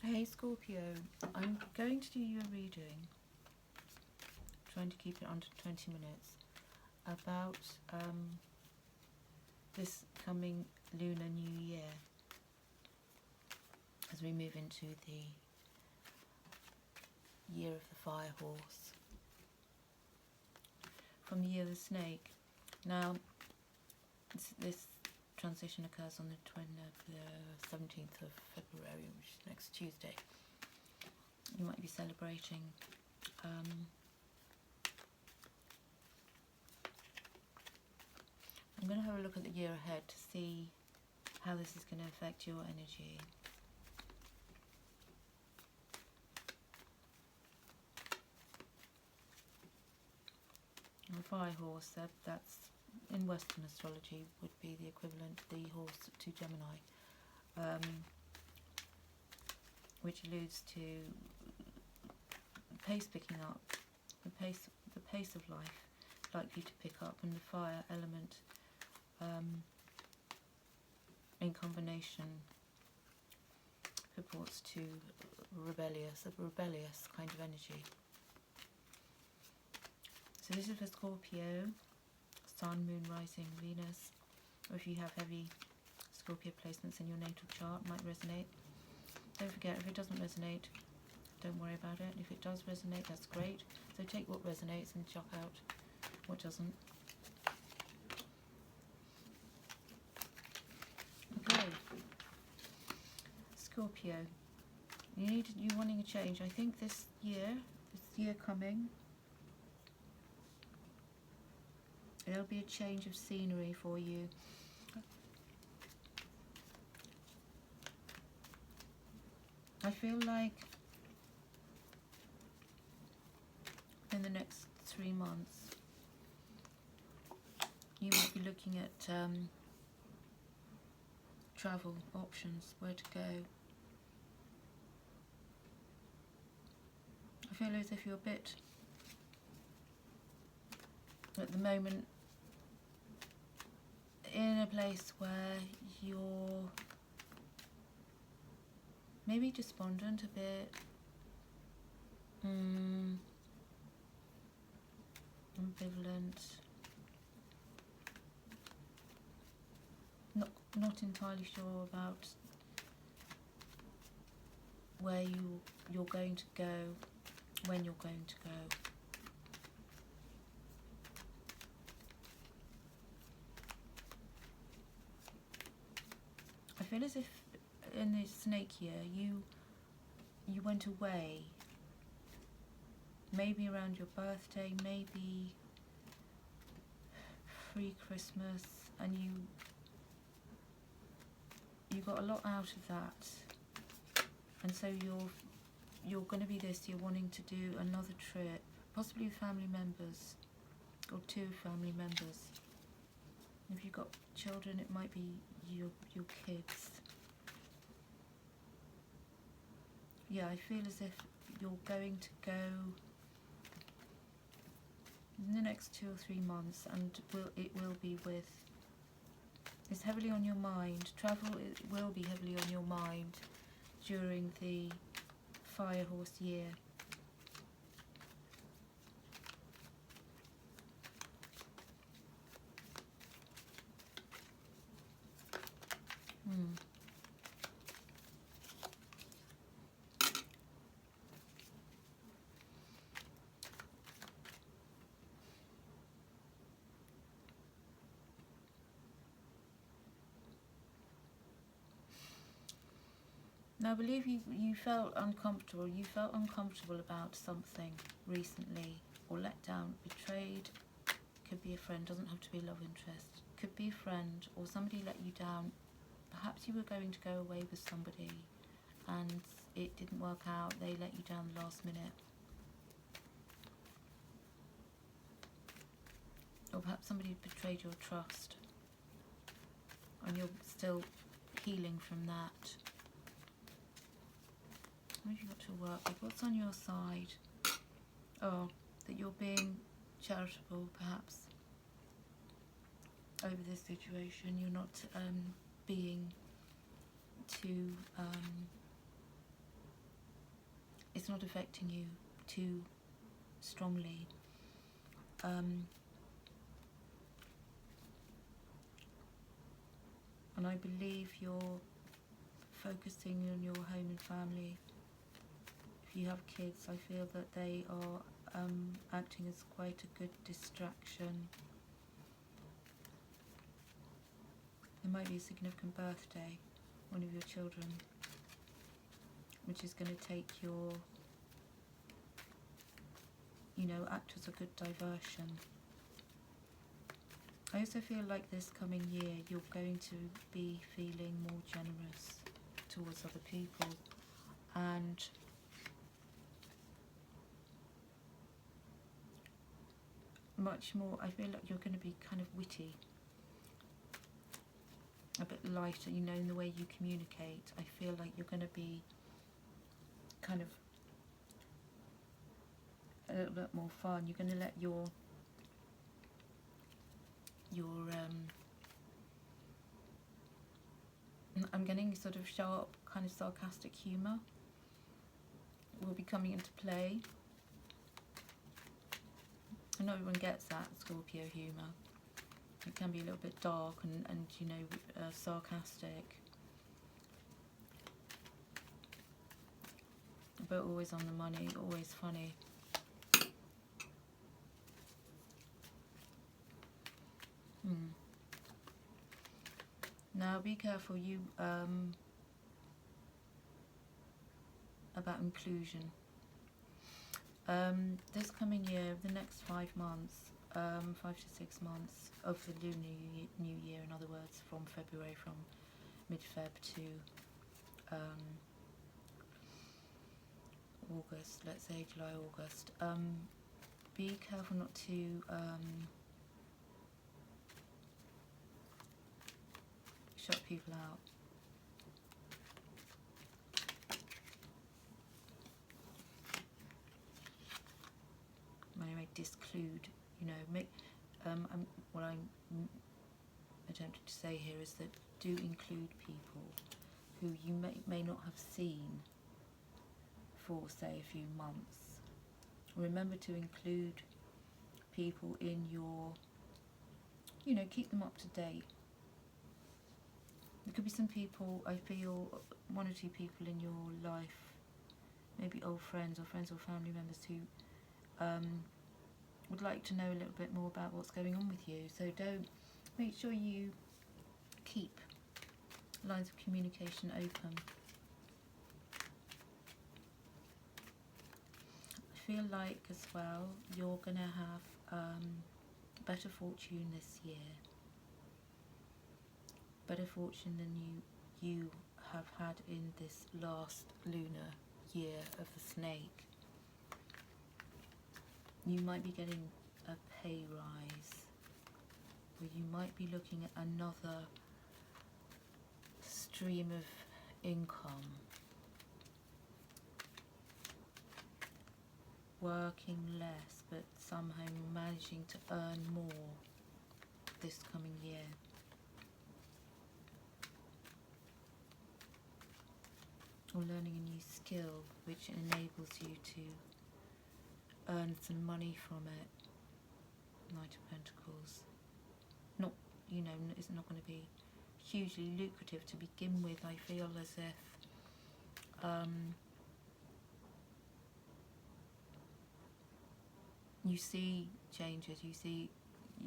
Hey Scorpio, I'm going to do you a reading, trying to keep it under 20 minutes, about this coming Lunar New Year as we move into the year of the fire horse, from the year of the snake. Now, this transition occurs on the 17th of February, which is next Tuesday. You might be celebrating I'm going to have a look at the year ahead to see how this is going to affect your energy. The fire horse, that's in Western astrology would be the equivalent, the horse to Gemini, which alludes to pace picking up, the pace of life likely to pick up, and the fire element in combination purports to a rebellious kind of energy. So this is for Scorpio, Sun, Moon, Rising, Venus, or if you have heavy Scorpio placements in your natal chart, might resonate. Don't forget, if it doesn't resonate, don't worry about it. If it does resonate, that's great. So take what resonates and chuck out what doesn't. Okay, Scorpio, you're wanting a change. I think this year coming, there'll be a change of scenery for you. I feel like in the next 3 months you might be looking at travel options, where to go. I feel as if you're a bit, at the moment, in a place where you're maybe despondent a bit, ambivalent, not entirely sure about where you're going to go, when you're going to go. I feel as if in this snake year you went away, maybe around your birthday, maybe pre-Christmas, and you got a lot out of that, and so you're going to be this year wanting to do another trip, possibly with family members or 2 family members. If you've got children, it might be your kids. Yeah, I feel as if you're going to go in the next 2 or 3 months, and it will be with, it's heavily on your mind. Travel, it will be heavily on your mind during the fire horse year. Now, I believe you felt uncomfortable. You felt uncomfortable about something recently, or let down, betrayed. Could be a friend, doesn't have to be a love interest. Could be a friend, or somebody let you down. Perhaps you were going to go away with somebody and it didn't work out. They let you down the last minute. Or perhaps somebody betrayed your trust and you're still healing from that. What have you got to work with? What's on your side? Oh, that you're being charitable, perhaps, over this situation. You're not being too it's not affecting you too strongly. And I believe you're focusing on your home and family. If you have kids, I feel that they are acting as quite a good distraction. There might be a significant birthday, one of your children, which is going to take your, act as a good diversion. I also feel like this coming year you're going to be feeling more generous towards other people, and much more, I feel like you're going to be kind of witty, a bit lighter, in the way you communicate. I feel like you're going to be kind of a little bit more fun. You're going to let your I'm getting sort of sharp, kind of sarcastic humour will be coming into play. And not everyone gets that Scorpio humour. It can be a little bit dark and sarcastic, but always on the money, always funny. Now be careful about inclusion. This coming year, the next 5 months, 5 to 6 months of the Lunar New Year, in other words, from February, from mid-Feb to August, let's say July, August. Be careful not to shut people out. Anyway, disclude, what I'm attempting to say here is that do include people who you may not have seen for, say, a few months. Remember to include people in your, keep them up to date. There could be some people, I feel, 1 or 2 people in your life, maybe old friends or family members who would like to know a little bit more about what's going on with you. So make sure you keep lines of communication open. I feel like as well you're going to have better fortune this year. Better fortune than you have had in this last lunar year of the snake. You might be getting a pay rise, or you might be looking at another stream of income. Working less, but somehow managing to earn more this coming year. Or learning a new skill which enables you to earn some money from it. Knight of Pentacles. Not, it's not going to be hugely lucrative to begin with. I feel as if you see changes, you see,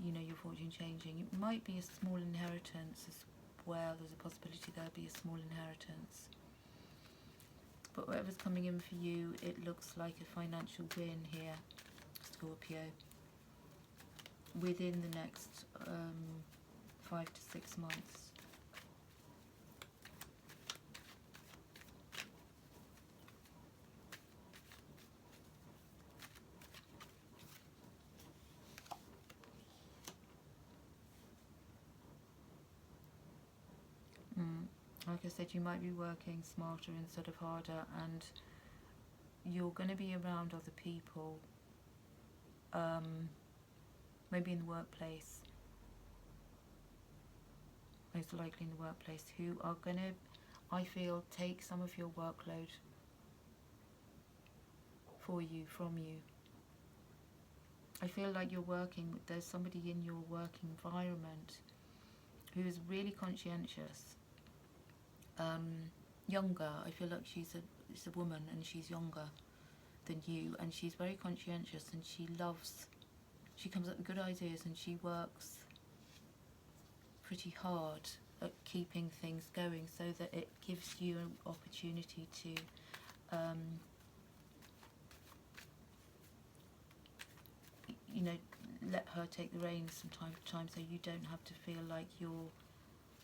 your fortune changing. It might be a small inheritance as well. There's a possibility there'll be a small inheritance. But whatever's coming in for you, it looks like a financial win here, Scorpio, within the next 5 to 6 months. Like I said, you might be working smarter instead of harder, and you're going to be around other people, maybe in the workplace, most likely in the workplace, who are going to, I feel, take some of your workload for you, from you. I feel like there's somebody in your work environment who is really conscientious. Younger, I feel like it's a woman and she's younger than you, and she's very conscientious, and she comes up with good ideas, and she works pretty hard at keeping things going so that it gives you an opportunity to you know, let her take the reins from time to time, so you don't have to feel like you're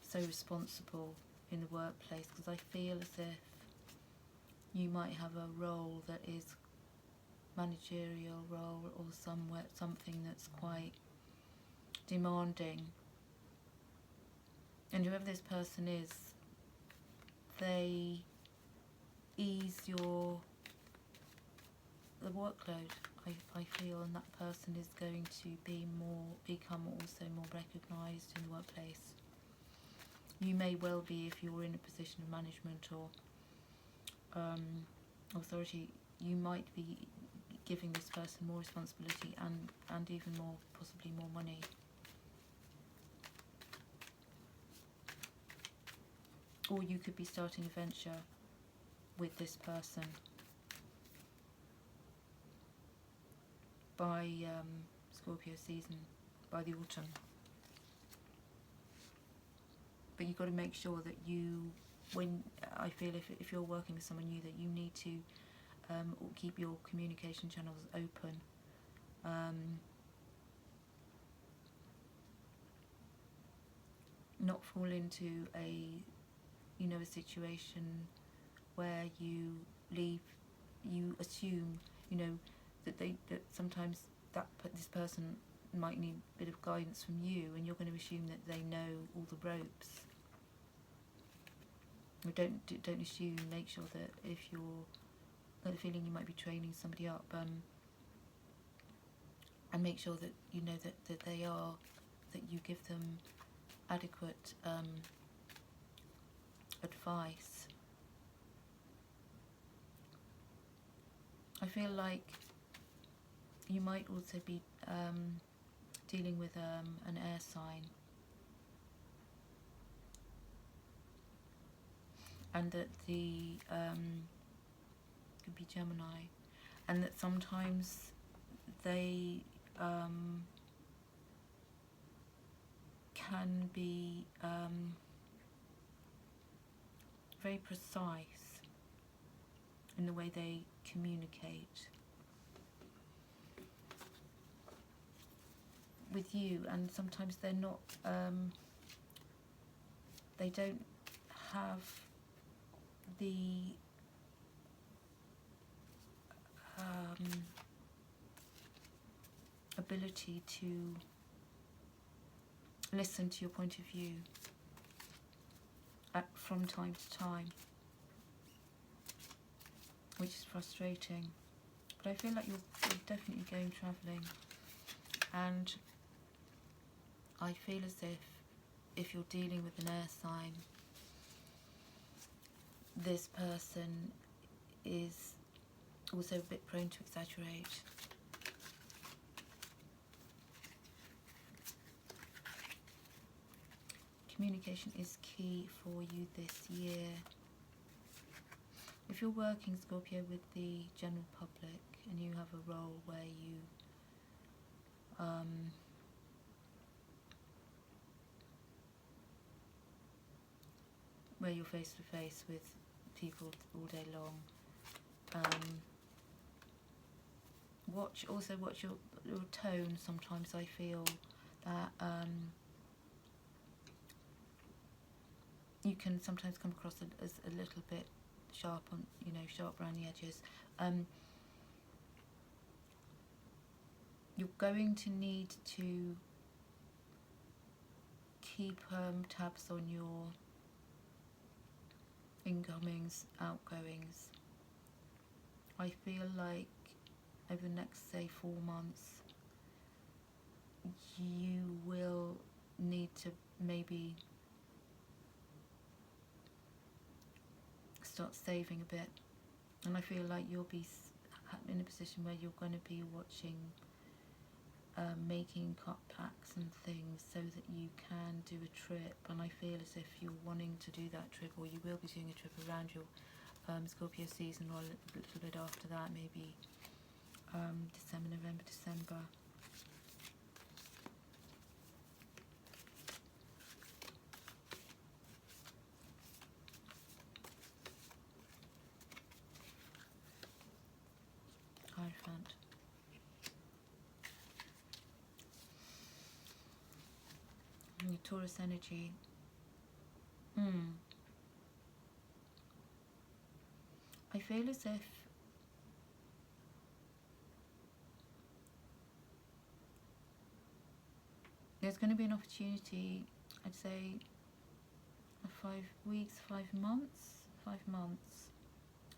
so responsible in the workplace, because I feel as if you might have a role that is managerial role, or something that's quite demanding, and whoever this person is, they ease the workload, I feel, and that person is going to become also more recognised in the workplace. You may well be, if you're in a position of management or authority, you might be giving this person more responsibility and even more, possibly more money. Or you could be starting a venture with this person by Scorpio season, by the autumn. But you've got to make sure that I feel if you're working with someone new, that you need to keep your communication channels open. Not fall into a situation where you assume, that sometimes this person might need a bit of guidance from you, and you're going to assume that they know all the ropes. Don't assume. Make sure that if you're got the feeling you might be training somebody up, and make sure that you know that you give them adequate advice. I feel like you might also be dealing with an air sign, and that could be Gemini, and that sometimes they can be very precise in the way they communicate with you, and sometimes they're not, they don't have the ability to listen to your point of view from time to time, which is frustrating. But I feel like you're definitely going travelling, and I feel as if you're dealing with an air sign, this person is also a bit prone to exaggerate. Communication is key for you this year. If you're working, Scorpio, with the general public, and you have a role where you where you're face to face with people all day long, watch your tone. Sometimes I feel that you can sometimes come across as a little bit sharp around the edges. You're going to need to keep tabs on your incomings, outgoings. I feel like over the next, say, 4 months, you will need to maybe start saving a bit, and I feel like you'll be in a position where you're going to be watching, making cut packs and things so that you can do a trip. And I feel as if you're wanting to do that trip, or you will be doing a trip around your Scorpio season, or a little bit after that, maybe December, November, December. Hierophant. And your Taurus energy. I feel as if there's going to be an opportunity, I'd say 5 weeks, 5 months,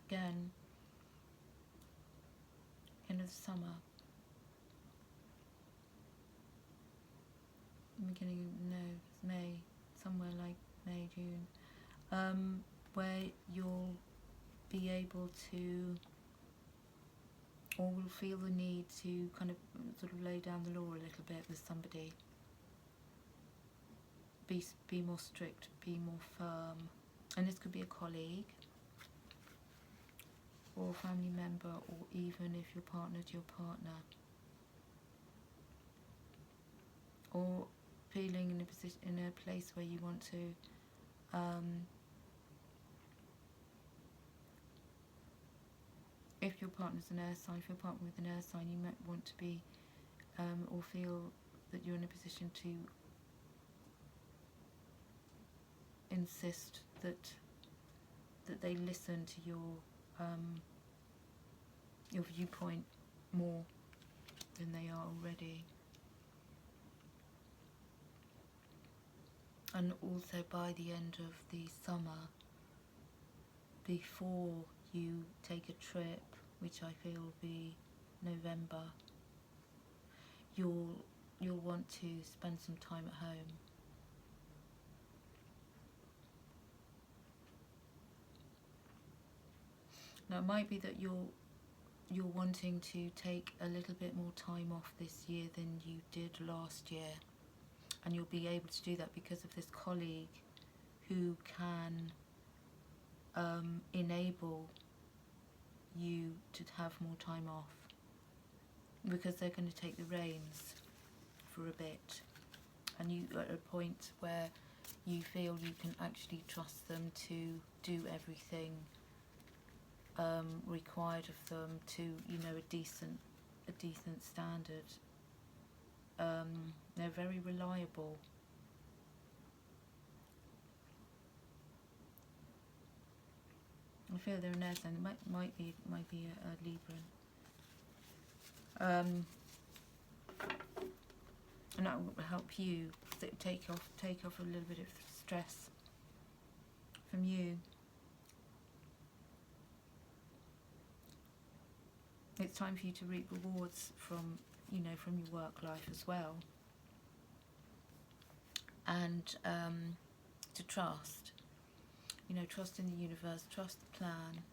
again, end of summer, beginning, no, it's May, somewhere like May, June, where you'll be able to, or will feel the need to kind of sort of lay down the law a little bit with somebody. Be more strict, be more firm. And this could be a colleague, or a family member, or even if you're partnered, your partner. Or feeling in a position, in a place where you want to if your partner's an air sign, if you're partnered with an air sign, you might want to be or feel that you're in a position to insist that they listen to your viewpoint more than they are already. And also by the end of the summer, before you take a trip, which I feel will be November, you'll want to spend some time at home. Now it might be that you're wanting to take a little bit more time off this year than you did last year, and you'll be able to do that because of this colleague who can enable you to have more time off, because they're going to take the reins for a bit, and you at a point where you feel you can actually trust them to do everything required of them to, you know, a decent standard. They're very reliable. I feel they're an air sign. It might be a Libran. And that will help you take off a little bit of stress from you. It's time for you to reap rewards from, you know, from your work life as well. And to trust, you know, trust in the universe, trust the plan.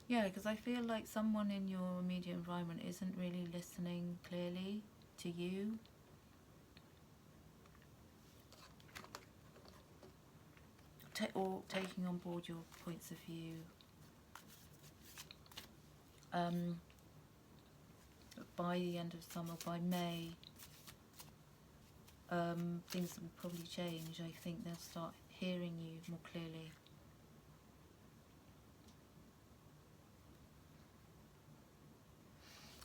Yeah, because I feel like someone in your immediate environment isn't really listening clearly to you. Or taking on board your points of view. By the end of summer, by May, things will probably change. I think they'll start hearing you more clearly.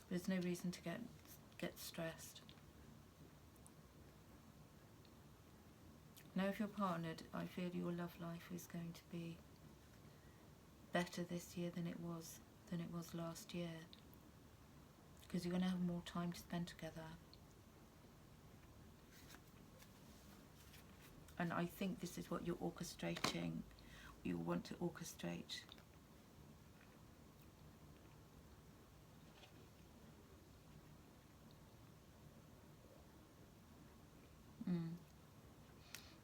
There's no reason to get stressed. Now, if you're partnered, I feel your love life is going to be better this year than it was last year, because you're going to have more time to spend together. And I think this is what you're orchestrating, you want to orchestrate.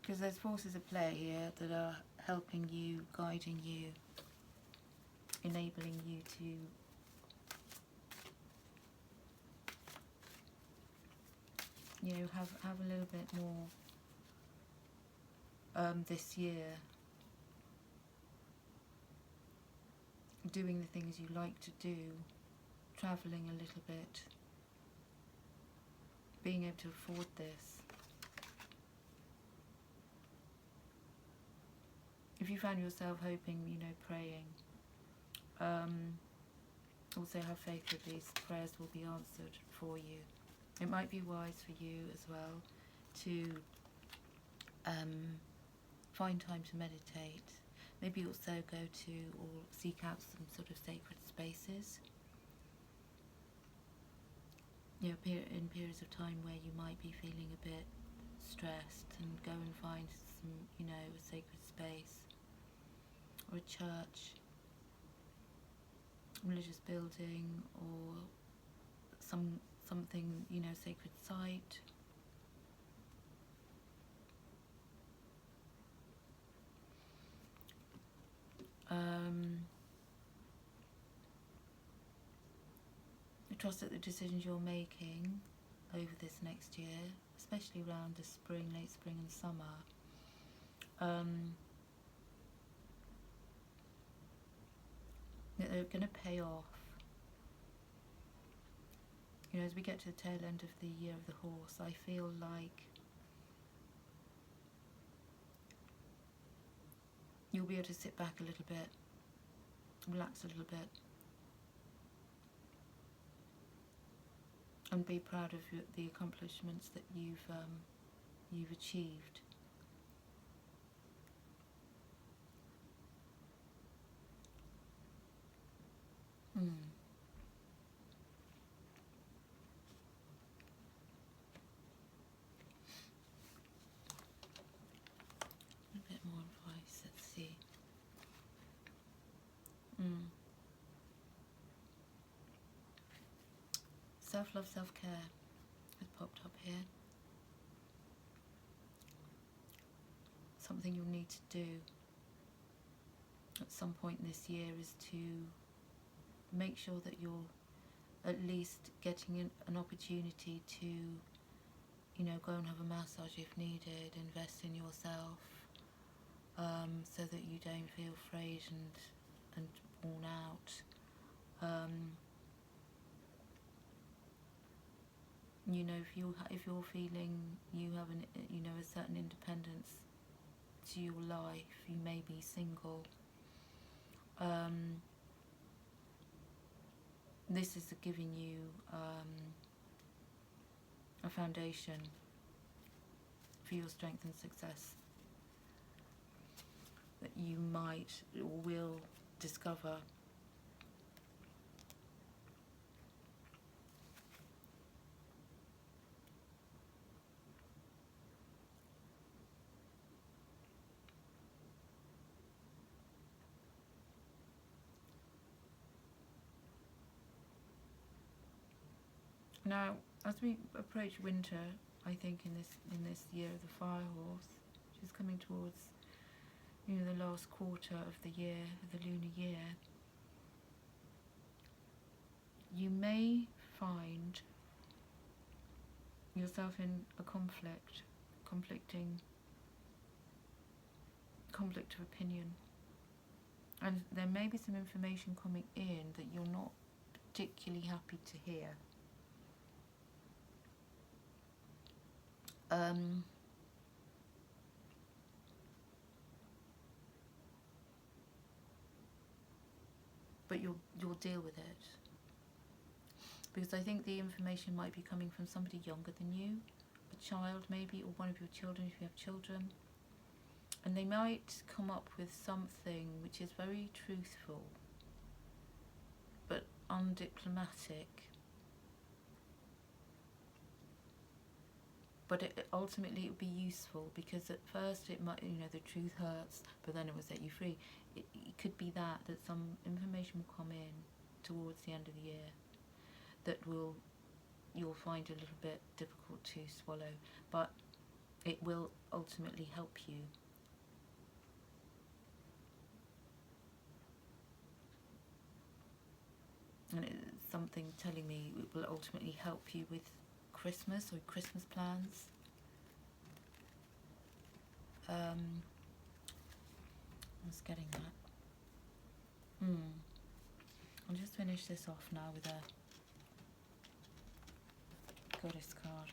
Because there's forces at play here that are helping you, guiding you, enabling you to have a little bit more this year, doing the things you like to do, travelling a little bit, being able to afford this. If you found yourself hoping, praying, also have faith that these prayers will be answered for you. It might be wise for you as well to find time to meditate. Maybe also go to or seek out some sort of sacred spaces. In periods of time where you might be feeling a bit stressed, and go and find some, a sacred space or a church, religious building, or something, sacred site. I trust that the decisions you're making over this next year, especially around the spring, late spring and summer, that they're going to pay off. As we get to the tail end of the year of the horse, I feel like you'll be able to sit back a little bit, relax a little bit, and be proud of the accomplishments that you've achieved. A bit more advice, let's see. Self-love, self-care has popped up here. Something you'll need to do at some point this year is to make sure that you're at least getting an opportunity to, go and have a massage if needed, invest in yourself, so that you don't feel frayed and worn out. If you're feeling you have a certain independence to your life, you may be single. This is giving you a foundation for your strength and success that you might or will discover. Now, as we approach winter, I think in this year of the fire horse, which is coming towards the last quarter of the year, the lunar year, you may find yourself in a conflict of opinion, and there may be some information coming in that you're not particularly happy to hear. But you'll deal with it, because I think the information might be coming from somebody younger than you, a child maybe, or one of your children if you have children, and they might come up with something which is very truthful but undiplomatic, but ultimately it would be useful, because at first it might, the truth hurts, but then it will set you free. It could be that some information will come in towards the end of the year that you'll find a little bit difficult to swallow, but it will ultimately help you. and it's something telling me it will ultimately help you with Christmas or Christmas plans. I was getting that. I'll just finish this off now with a goddess card.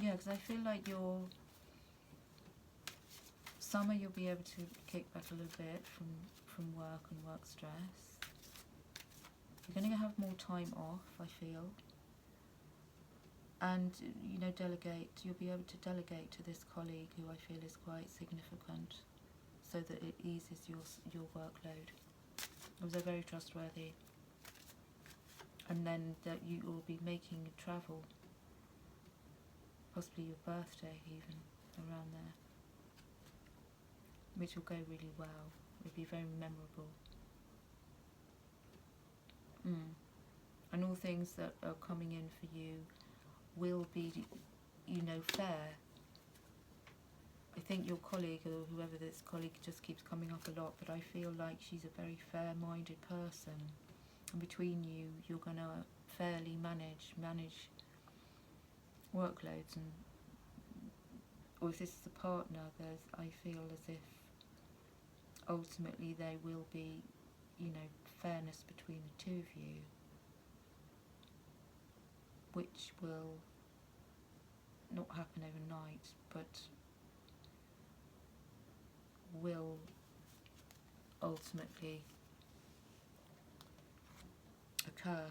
Yeah, because I feel like summer you'll be able to kick back a little bit from work and work stress. You're going to have more time off, I feel. And, you know, you'll be able to delegate to this colleague who I feel is quite significant, so that it eases your workload. They're very trustworthy. And then that you will be making travel, possibly your birthday even, around there, which will go really well. It'll be very memorable. And all things that are coming in for you will be, you know, fair. I think your colleague, or whoever this colleague, just keeps coming up a lot, but I feel like she's a very fair-minded person, and between you, you're going to fairly manage workloads. And or if this is a partner, I feel as if ultimately there will be, you know, fairness between the two of you, which will not happen overnight, but will ultimately occur.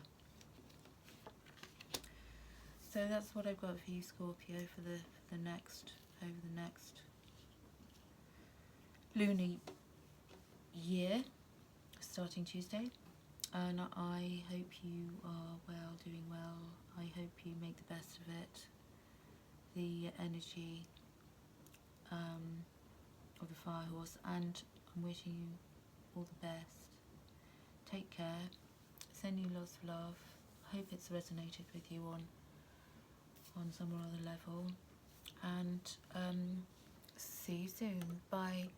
So that's what I've got for you, Scorpio, for the next lunar year, starting Tuesday. And I hope you are well, doing well. I hope you make the best of it. The energy of the fire horse, and I'm wishing you all the best. Take care. Send you lots of love. I hope it's resonated with you on some or other level. And see you soon. Bye.